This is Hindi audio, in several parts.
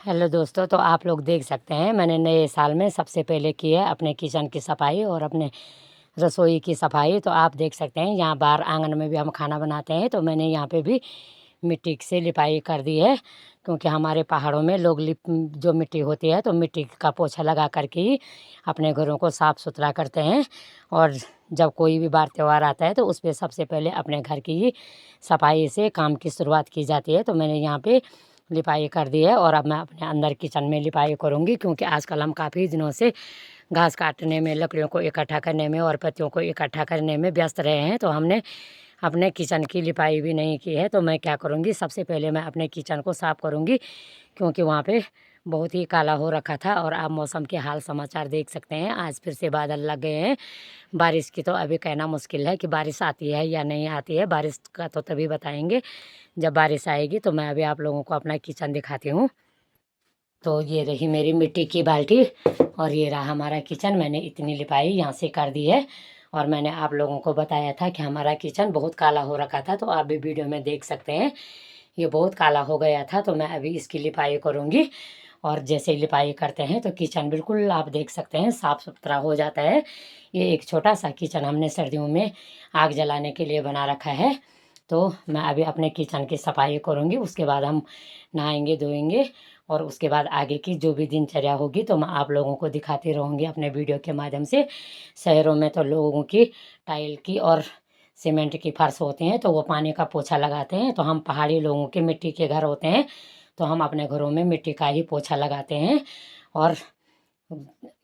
हेलो दोस्तों, तो आप लोग देख सकते हैं मैंने नए साल में सबसे पहले की है अपने किचन की सफाई और अपने रसोई की सफाई। तो आप देख सकते हैं यहाँ बाहर आंगन में भी हम खाना बनाते हैं, तो मैंने यहाँ पे भी मिट्टी से लिपाई कर दी है। क्योंकि हमारे पहाड़ों में लोग लिप जो मिट्टी होती है तो मिट्टी का पोछा लगा करके ही अपने घरों को साफ़ सुथरा करते हैं। और जब कोई भी बार त्यौहार आता है तो उस पर सबसे पहले अपने घर की ही सफाई से काम की शुरुआत की जाती है। तो मैंने यहाँ पे लिपाई कर दी है और अब मैं अपने अंदर किचन में लिपाई करूँगी, क्योंकि आजकल हम काफ़ी दिनों से घास काटने में, लकड़ियों को इकट्ठा करने में और पत्तियों को इकट्ठा करने में व्यस्त रहे हैं। तो हमने अपने किचन की लिपाई भी नहीं की है। तो मैं क्या करूँगी, सबसे पहले मैं अपने किचन को साफ़ करूँगी, क्योंकि वहाँ पे बहुत ही काला हो रखा था। और आप मौसम के हाल समाचार देख सकते हैं, आज फिर से बादल लग गए हैं। बारिश की तो अभी कहना मुश्किल है कि बारिश आती है या नहीं आती है। बारिश का तो तभी बताएंगे जब बारिश आएगी। तो मैं अभी आप लोगों को अपना किचन दिखाती हूँ। तो ये रही मेरी मिट्टी की बाल्टी और ये रहा हमारा किचन। मैंने इतनी लिपाई यहाँ से कर दी है। और मैंने आप लोगों को बताया था कि हमारा किचन बहुत काला हो रखा था, तो आप भी वीडियो में देख सकते हैं ये बहुत काला हो गया था। तो मैं अभी इसकी लिपाई करूँगी। और जैसे ही लिपाई करते हैं तो किचन बिल्कुल आप देख सकते हैं साफ़ सुथरा हो जाता है। ये एक छोटा सा किचन हमने सर्दियों में आग जलाने के लिए बना रखा है। तो मैं अभी अपने किचन की सफाई करूँगी, उसके बाद हम नहाएंगे धोएंगे और उसके बाद आगे की जो भी दिनचर्या होगी तो मैं आप लोगों को दिखाती रहूँगी अपने वीडियो के माध्यम से। शहरों में तो लोगों की टाइल की और सीमेंट की फर्श होते हैं तो वो पानी का पोछा लगाते हैं। तो हम पहाड़ी लोगों के मिट्टी के घर होते हैं तो हम अपने घरों में मिट्टी का ही पोछा लगाते हैं। और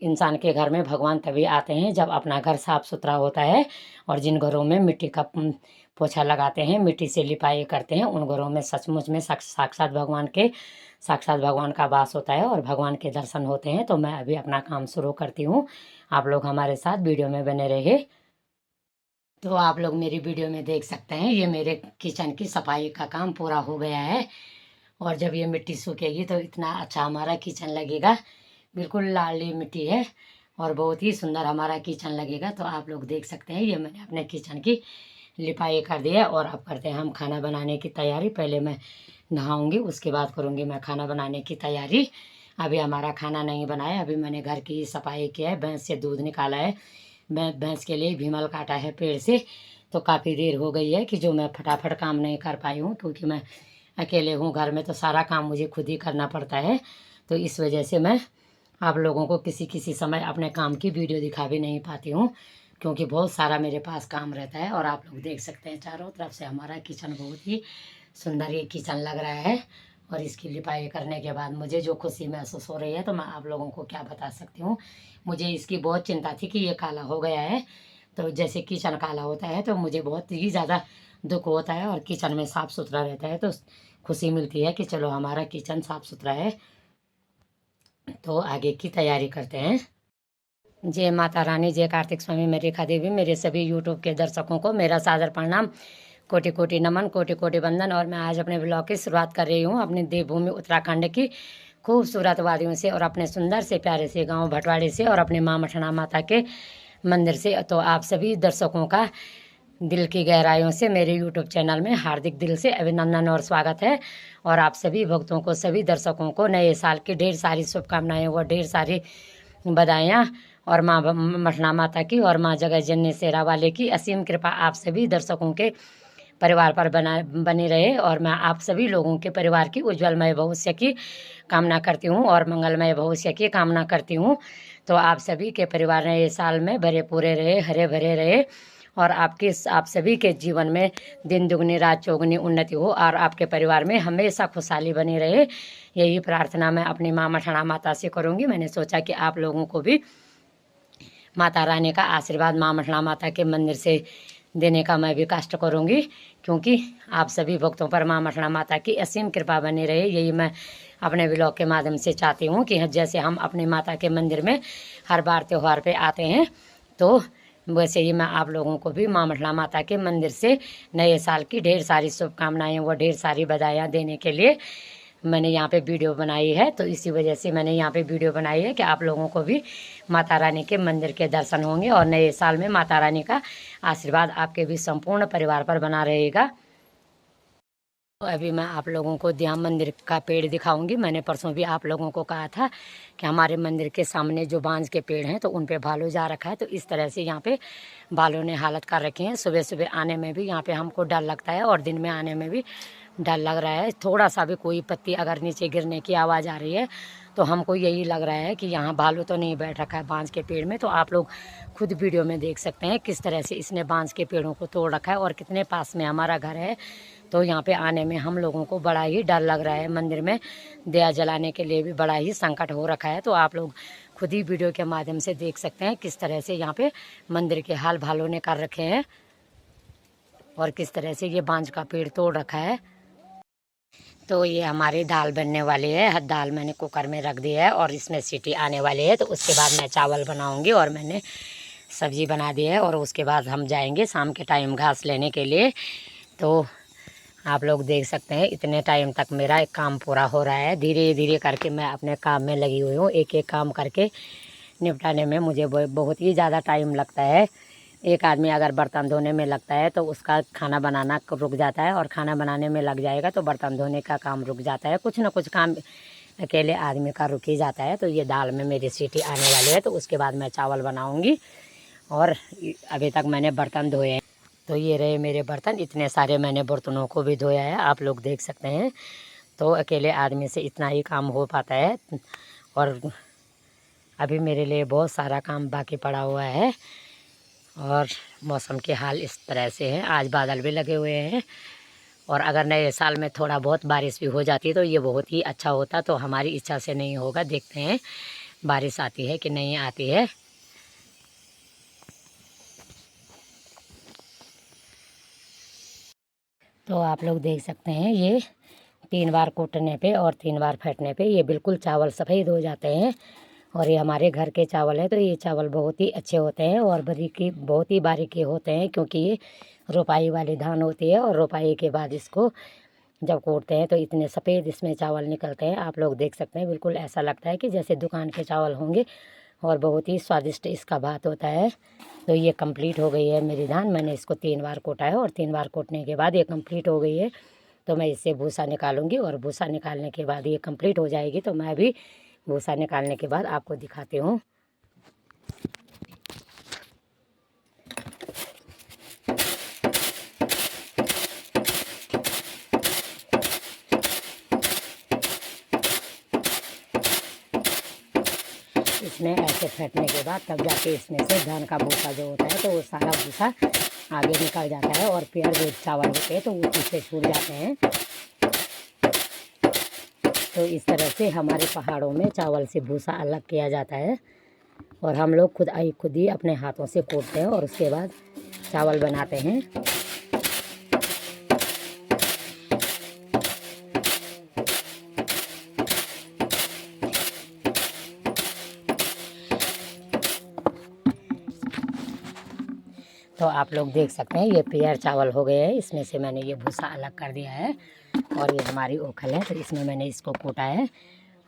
इंसान के घर में भगवान तभी आते हैं जब अपना घर साफ़ सुथरा होता है। और जिन घरों में मिट्टी का पोछा लगाते हैं, मिट्टी से लिपाई करते हैं, उन घरों में सचमुच में साक्षात भगवान का वास होता है और भगवान के दर्शन होते हैं। तो मैं अभी अपना काम शुरू करती हूँ, आप लोग हमारे साथ वीडियो में बने रहिए। तो आप लोग मेरी वीडियो में देख सकते हैं ये मेरे किचन की सफाई का काम पूरा हो गया है। और जब ये मिट्टी सूखेगी तो इतना अच्छा हमारा किचन लगेगा। बिल्कुल लाली मिट्टी है और बहुत ही सुंदर हमारा किचन लगेगा। तो आप लोग देख सकते हैं ये मैंने अपने किचन की लिपाई कर दी है। और अब करते हैं हम खाना बनाने की तैयारी। पहले मैं नहाऊंगी, उसके बाद करूंगी मैं खाना बनाने की तैयारी। अभी हमारा खाना नहीं बनाया, अभी मैंने घर की सफाई किया है, भैंस से दूध निकाला है। मैं भैंस के लिए भीमल काटा है पेड़ से। तो काफ़ी देर हो गई है कि जो मैं फटाफट काम नहीं कर पाई हूँ, क्योंकि मैं अकेले हूँ घर में तो सारा काम मुझे खुद ही करना पड़ता है। तो इस वजह से मैं आप लोगों को किसी किसी समय अपने काम की वीडियो दिखा भी नहीं पाती हूँ, क्योंकि बहुत सारा मेरे पास काम रहता है। और आप लोग देख सकते हैं चारों तरफ से हमारा किचन बहुत ही सुंदर ये किचन लग रहा है। और इसकी लिपाई करने के बाद मुझे जो खुशी महसूस हो रही है तो मैं आप लोगों को क्या बता सकती हूँ। मुझे इसकी बहुत चिंता थी कि ये काला हो गया है। तो जैसे किचन काला होता है तो मुझे बहुत ही ज़्यादा दुख होता है, और किचन में साफ़ सुथरा रहता है तो खुशी मिलती है कि चलो हमारा किचन साफ़ सुथरा है। तो आगे की तैयारी करते हैं। जय माता रानी, जय कार्तिक स्वामी, मेरी रेखा देवी, मेरे सभी यूट्यूब के दर्शकों को मेरा सादर प्रणाम, कोटि कोटि नमन, कोटि कोटि वंदन। और मैं आज अपने ब्लॉग की शुरुआत कर रही हूँ अपनी देवभूमि उत्तराखंड की खूबसूरत वादियों से और अपने सुंदर से प्यारे से गांव भटवाड़े से और अपने माँ मठना माता के मंदिर से। तो आप सभी दर्शकों का दिल की गहराइयों से मेरे यूट्यूब चैनल में हार्दिक दिल से अभिनंदन और स्वागत है। और आप सभी भक्तों को, सभी दर्शकों को नए साल की ढेर सारी शुभकामनाएं व ढेर सारी बधाइयाँ। और माँ मठना माता की और माँ जगत जननी शेरा वाले की असीम कृपा आप सभी दर्शकों के परिवार पर बनी रहे। और मैं आप सभी लोगों के परिवार की उज्जवलमय भविष्य की कामना करती हूँ और मंगलमय भविष्य की कामना करती हूँ। तो आप सभी के परिवार नए साल में भरे पूरे रहे, हरे भरे रहे। और आप सभी के जीवन में दिन दुगनी रात चौगुनी उन्नति हो और आपके परिवार में हमेशा खुशहाली बनी रहे। यही प्रार्थना मैं अपनी माँ मठना माता से करूँगी। मैंने सोचा कि आप लोगों को भी माता रानी का आशीर्वाद माँ मठना माता के मंदिर से देने का मैं भी कष्ट करूँगी, क्योंकि आप सभी भक्तों पर माँ मठना माता की असीम कृपा बनी रहे। यही मैं अपने ब्लॉग के माध्यम से चाहती हूँ कि जैसे हम अपनी माता के मंदिर में हर बार त्यौहार पे आते हैं, तो वैसे ही मैं आप लोगों को भी माँ मठना माता के मंदिर से नए साल की ढेर सारी शुभकामनाएं व ढेर सारी बधाइयाँ देने के लिए मैंने यहाँ पे वीडियो बनाई है। तो इसी वजह से मैंने यहाँ पे वीडियो बनाई है कि आप लोगों को भी माता रानी के मंदिर के दर्शन होंगे और नए साल में माता रानी का आशीर्वाद आपके भी संपूर्ण परिवार पर बना रहेगा। तो अभी मैं आप लोगों को ध्यान मंदिर का पेड़ दिखाऊंगी। मैंने परसों भी आप लोगों को कहा था कि हमारे मंदिर के सामने जो बांज के पेड़ हैं तो उन पे भालू जा रखा है। तो इस तरह से यहाँ पे भालू ने हालत कर रखी है। सुबह सुबह आने में भी यहाँ पे हमको डर लगता है और दिन में आने में भी डर लग रहा है। थोड़ा सा भी कोई पत्ती अगर नीचे गिरने की आवाज़ आ रही है तो हमको यही लग रहा है कि यहाँ भालू तो नहीं बैठ रखा है बांज के पेड़ में। तो आप लोग खुद वीडियो में देख सकते हैं किस तरह से इसने बांज के पेड़ों को तोड़ रखा है और कितने पास में हमारा घर है। तो यहाँ पे आने में हम लोगों को बड़ा ही डर लग रहा है। मंदिर में दिया जलाने के लिए भी बड़ा ही संकट हो रखा है। तो आप लोग खुद ही वीडियो के माध्यम से देख सकते हैं किस तरह से यहाँ पे मंदिर के हाल भालों ने कर रखे हैं और किस तरह से ये बांज का पेड़ तोड़ रखा है। तो ये हमारी दाल बनने वाली है। दाल मैंने कुकर में रख दी है और इसमें सीटी आने वाली है। तो उसके बाद मैं चावल बनाऊंगी और मैंने सब्जी बना दी है और उसके बाद हम जाएंगे शाम के टाइम घास लेने के लिए। तो आप लोग देख सकते हैं इतने टाइम तक मेरा एक काम पूरा हो रहा है। धीरे धीरे करके मैं अपने काम में लगी हुई हूँ। एक एक काम करके निपटाने में मुझे बहुत ही ज़्यादा टाइम लगता है। एक आदमी अगर बर्तन धोने में लगता है तो उसका खाना बनाना रुक जाता है और खाना बनाने में लग जाएगा तो बर्तन धोने का काम रुक जाता है। कुछ ना कुछ काम अकेले आदमी का रुक ही जाता है। तो ये दाल में मेरी सीटी आने वाली है तो उसके बाद मैं चावल बनाऊँगी। और अभी तक मैंने बर्तन धोए हैं। तो ये रहे मेरे बर्तन। इतने सारे मैंने बर्तनों को भी धोया है, आप लोग देख सकते हैं। तो अकेले आदमी से इतना ही काम हो पाता है और अभी मेरे लिए बहुत सारा काम बाकी पड़ा हुआ है। और मौसम के हाल इस तरह से हैं। आज बादल भी लगे हुए हैं और अगर नए साल में थोड़ा बहुत बारिश भी हो जाती तो ये बहुत ही अच्छा होता। तो हमारी इच्छा से नहीं होगा, देखते हैं बारिश आती है कि नहीं आती है। तो आप लोग देख सकते हैं ये 3 बार कूटने पे और 3 बार फेंटने पे ये बिल्कुल चावल सफ़ेद हो जाते हैं। और ये हमारे घर के चावल है तो ये चावल बहुत ही अच्छे होते हैं और बहुत ही बारीकी होते हैं क्योंकि ये रोपाई वाली धान होती है। और रोपाई के बाद इसको जब कूटते हैं तो इतने सफ़ेद इसमें चावल निकलते हैं। आप लोग देख सकते हैं बिल्कुल ऐसा लगता है कि जैसे दुकान के चावल होंगे और बहुत ही स्वादिष्ट इसका भात होता है। तो ये कंप्लीट हो गई है मेरी धान। मैंने इसको 3 बार कूटा है और 3 बार कूटने के बाद ये कंप्लीट हो गई है। तो मैं इससे भूसा निकालूंगी और भूसा निकालने के बाद ये कंप्लीट हो जाएगी। तो मैं भी भूसा निकालने के बाद आपको दिखाती हूँ। इसमें ऐसे फेंटने के बाद तब जाके इसमें से धान का भूसा जो होता है तो वो सारा भूसा आगे निकल जाता है और पेड़ जो चावल होते हैं तो वो पीछे छूट जाते हैं। तो इस तरह से हमारे पहाड़ों में चावल से भूसा अलग किया जाता है और हम लोग खुद ही अपने हाथों से कूटते हैं और उसके बाद चावल बनाते हैं। तो आप लोग देख सकते हैं ये पेयर चावल हो गए हैं। इसमें से मैंने ये भूसा अलग कर दिया है और ये हमारी ओखल है तो इसमें मैंने इसको कूटा है।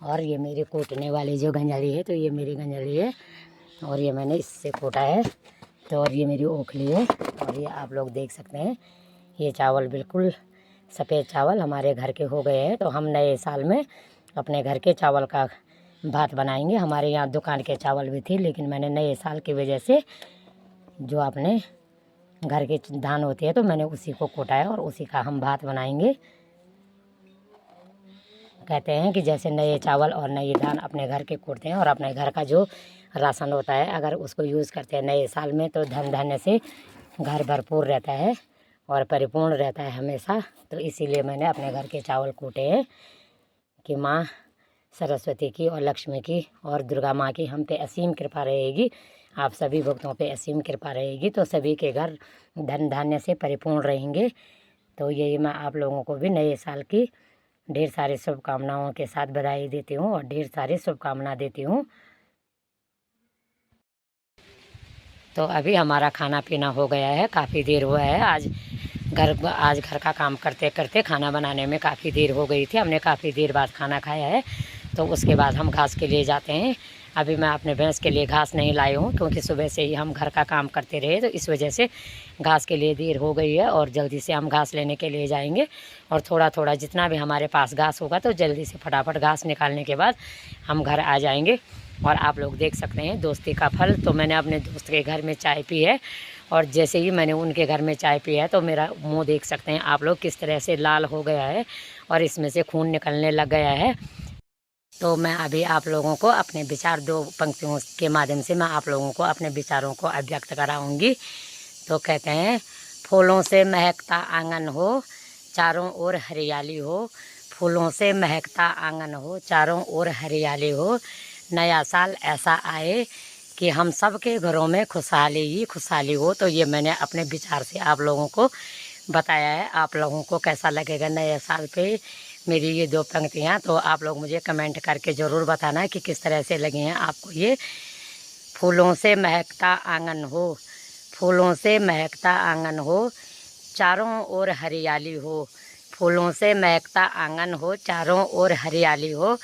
और ये मेरी कूटने वाली जो गंजली है तो ये मेरी गंजली है और ये मैंने इससे कूटा है। तो और ये मेरी ओखली है और ये आप लोग देख सकते हैं ये चावल बिल्कुल सफ़ेद चावल हमारे घर के हो गए हैं। तो हम नए साल में अपने घर के चावल का भात बनाएंगे। हमारे यहाँ दुकान के चावल भी थी लेकिन मैंने नए साल की वजह से जो अपने घर के धान होती है तो मैंने उसी को कूटा है और उसी का हम भात बनाएंगे। कहते हैं कि जैसे नए चावल और नई धान अपने घर के कूटते हैं और अपने घर का जो राशन होता है अगर उसको यूज़ करते हैं नए साल में तो धन धान्य से घर भरपूर रहता है और परिपूर्ण रहता है हमेशा। तो इसीलिए मैंने अपने घर के चावल कूटे हैं कि माँ सरस्वती की और लक्ष्मी की और दुर्गा माँ की हम पे असीम कृपा रहेगी। आप सभी भक्तों पे असीम कृपा रहेगी तो सभी के घर धन धान्य से परिपूर्ण रहेंगे। तो यही मैं आप लोगों को भी नए साल की ढेर सारी शुभकामनाओं के साथ बधाई देती हूँ और ढेर सारी शुभकामना देती हूँ। तो अभी हमारा खाना पीना हो गया है, काफ़ी देर हुआ है। आज घर का काम करते करते खाना बनाने में काफ़ी देर हो गई थी। हमने काफ़ी देर बाद खाना खाया है तो उसके बाद हम घास के लिए जाते हैं। अभी मैं अपने भैंस के लिए घास नहीं लाई हूँ, क्योंकि सुबह से ही हम घर का काम करते रहे, तो इस वजह से घास के लिए देर हो गई है और जल्दी से हम घास लेने के लिए जाएंगे। और थोड़ा थोड़ा जितना भी हमारे पास घास होगा तो जल्दी से फटाफट घास निकालने के बाद हम घर आ जाएंगे। और आप लोग देख सकते हैं दोस्ती का फल। तो मैंने अपने दोस्त के घर में चाय पी है, और जैसे ही मैंने उनके घर में चाय पी है तो मेरा मुंह देख सकते हैं आप लोग किस तरह से लाल हो गया है और इसमें से खून निकलने लग गया है। तो मैं अभी आप लोगों को अपने विचार 2 पंक्तियों के माध्यम से मैं आप लोगों को अपने विचारों को अभिव्यक्त कराऊंगी। तो कहते हैं, फूलों से महकता आंगन हो, चारों ओर हरियाली हो। फूलों से महकता आंगन हो, चारों ओर हरियाली हो। नया साल ऐसा आए कि हम सब के घरों में खुशहाली ही खुशहाली हो। तो ये मैंने अपने विचार से आप लोगों को बताया है। आप लोगों को कैसा लगेगा नए साल पे मेरी ये 2 पंक्तियाँ? तो आप लोग मुझे कमेंट करके ज़रूर बताना कि किस तरह से लगी हैं आपको ये। फूलों से महकता आंगन हो, फूलों से महकता आंगन हो, चारों ओर हरियाली हो। फूलों से महकता आंगन हो, चारों ओर हरियाली हो।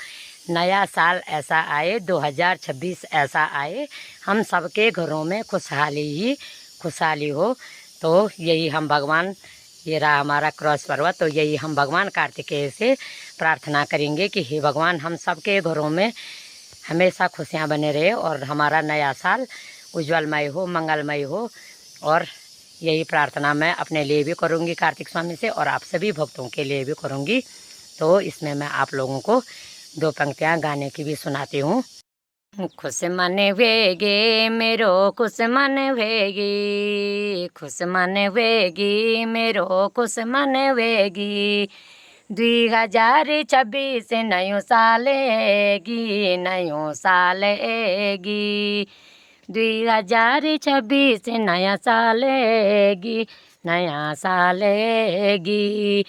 नया साल ऐसा आए, 2026 ऐसा आए, हम सबके घरों में खुशहाली ही खुशहाली हो। तो यही हम भगवान, ये रहा हमारा क्रॉस पर्वत, तो यही हम भगवान कार्तिकेय से प्रार्थना करेंगे कि हे भगवान, हम सबके घरों में हमेशा खुशियाँ बने रहे और हमारा नया साल उज्ज्वलमय हो, मंगलमय हो। और यही प्रार्थना मैं अपने लिए भी करूँगी कार्तिक स्वामी से, और आप सभी भक्तों के लिए भी करूँगी। तो इसमें मैं आप लोगों को 2 पंक्तियाँ गाने की भी सुनाती हूँ। खुश मन वेगी मेरो खुश मन वेगी, खुश मन वेगी मेरो खुश मन वेगी। 2026 नयो साल एगी, नयो साल एगी। 2026 नया साल एगी, नया साल एगी।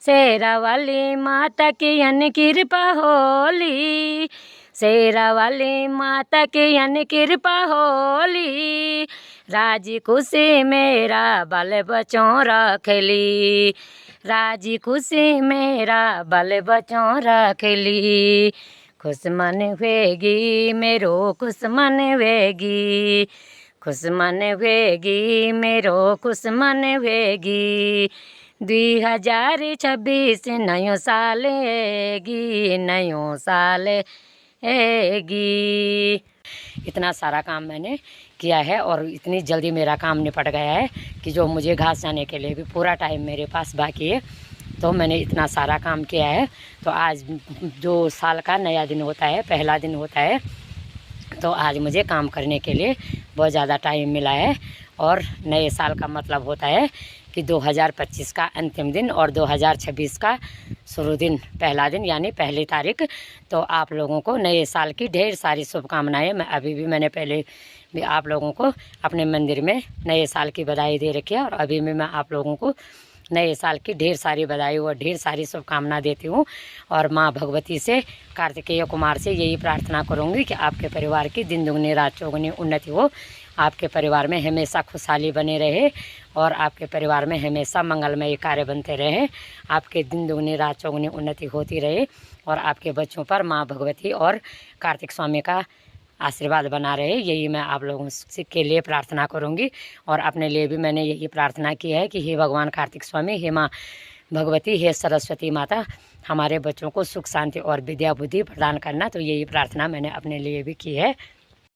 शेरा वाली माता की अन कृपा होली, शेरा वाली माता की अन कृपा होली। राजी खुशी मेरा बाल बच्चों रखली, राजी खुशी मेरा बाल बच्चों रखली। खुश मन वेगी मेरो खुश मन वेगी, खुश मन वेगी मेरो खुश मन वेगी। 2026 नयो साल एगी, नयो साल एगी। इतना सारा काम मैंने किया है और इतनी जल्दी मेरा काम निपट गया है कि जो मुझे घास जाने के लिए भी पूरा टाइम मेरे पास बाकी है। तो मैंने इतना सारा काम किया है। तो आज जो साल का नया दिन होता है, पहला दिन होता है, तो आज मुझे काम करने के लिए बहुत ज़्यादा टाइम मिला है। और नए साल का मतलब होता है कि 2025 का अंतिम दिन और 2026 का शुरू दिन, पहला दिन यानी पहली तारीख। तो आप लोगों को नए साल की ढेर सारी शुभकामनाएं। मैं अभी भी मैंने पहले भी आप लोगों को अपने मंदिर में नए साल की बधाई दे रखी है, और अभी भी मैं आप लोगों को नए साल की ढेर सारी बधाई और ढेर सारी शुभकामना देती हूँ। और माँ भगवती से, कार्तिकेय कुमार से यही प्रार्थना करूँगी कि आपके परिवार की दिन दुगनी रात चौगुनी उन्नति हो, आपके परिवार में हमेशा खुशहाली बने रहे और आपके परिवार में हमेशा मंगलमय कार्य बनते रहे, आपके दिन दुगनी रात चौगुनी उन्नति होती रहे, और आपके बच्चों पर माँ भगवती और कार्तिक स्वामी का आशीर्वाद बना रहे। यही मैं आप लोगों के लिए प्रार्थना करूंगी। और अपने लिए भी मैंने यही प्रार्थना की है कि हे भगवान कार्तिक स्वामी, हे माँ भगवती, हे सरस्वती माता, हमारे बच्चों को सुख शांति और विद्या बुद्धि प्रदान करना। तो यही प्रार्थना मैंने अपने लिए भी की है।